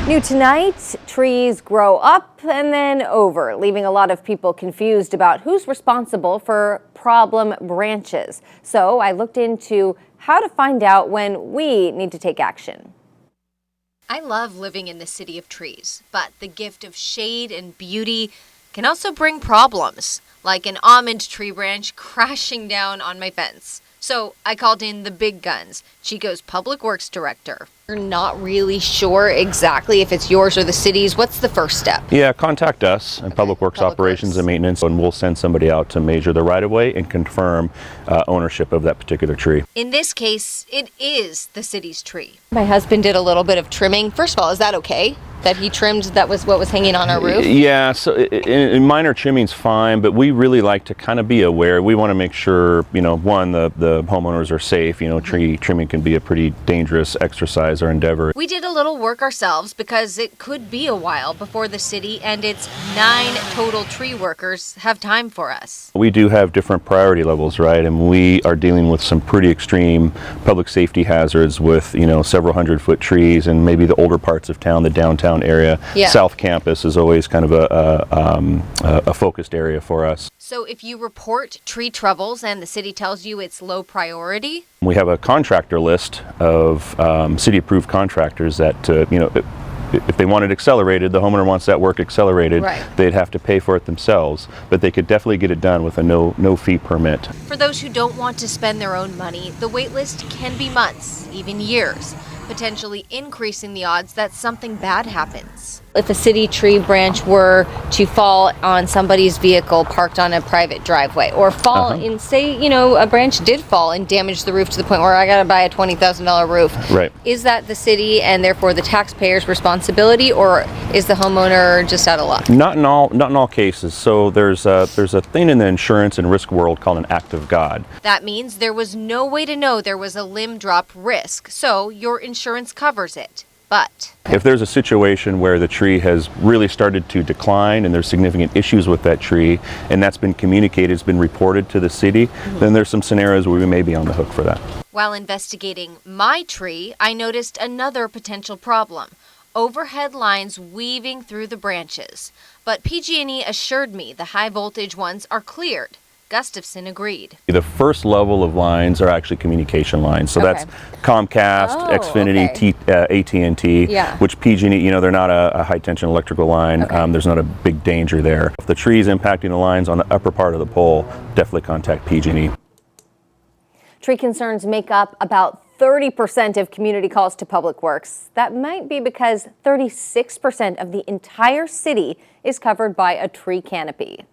New tonight, trees grow up and then over, leaving a lot of people confused about who's responsible for problem branches. So I looked into how to find out when we need to take action. I love living in the city of trees, but the gift of shade and beauty can also bring problems, like an almond tree branch crashing down on my fence. So I called in the big guns, Chico's public works director. You're not really sure exactly if it's yours or the city's. What's the first step? Yeah, contact us in Public Works Operations and Maintenance, and we'll send somebody out to measure the right-of-way and confirm ownership of that particular tree. In this case, it is the city's tree. My husband did a little bit of trimming. First of all, is that okay? That he trimmed, that was what was hanging on our roof? Yeah, so in minor trimming's fine, but we really like to kind of be aware. We want to make sure, one, the homeowners are safe. Tree trimming can be a pretty dangerous exercise or endeavor. We did a little work ourselves because it could be a while before the city and its 9 total tree workers have time for us. We do have different priority levels, right? And we are dealing with some pretty extreme public safety hazards with, several 100-foot trees and maybe the older parts of town, the downtown area. Yeah. South Campus is always kind of a focused area for us. So if you report tree troubles and the city tells you it's low priority? We have a contractor list of city-approved contractors that, if they want it accelerated, the homeowner wants that work accelerated, right, they'd have to pay for it themselves, but they could definitely get it done with a no-fee permit. For those who don't want to spend their own money, the wait list can be months, even years, potentially increasing the odds that something bad happens. If a city tree branch were to fall on somebody's vehicle parked on a private driveway, or fall in, say, a branch did fall and damage the roof to the point where I got to buy a $20,000 roof. Right. Is that the city and therefore the taxpayer's responsibility, or is the homeowner just out of luck? Not in all cases. So there's a thing in the insurance and risk world called an act of God. That means there was no way to know there was a limb drop risk, so your insurance covers it. But if there's a situation where the tree has really started to decline and there's significant issues with that tree and that's been communicated, it's been reported to the city, then there's some scenarios where we may be on the hook for that. While investigating my tree, I noticed another potential problem: overhead lines weaving through the branches. But PG&E assured me the high voltage ones are cleared. Gustafson agreed. The first level of lines are actually communication lines. So that's Comcast, Xfinity, AT&T, which PG&E, they're not a high tension electrical line. There's not a big danger there. If the tree is impacting the lines on the upper part of the pole, definitely contact PG&E. Tree concerns make up about 30% of community calls to Public Works. That might be because 36% of the entire city is covered by a tree canopy.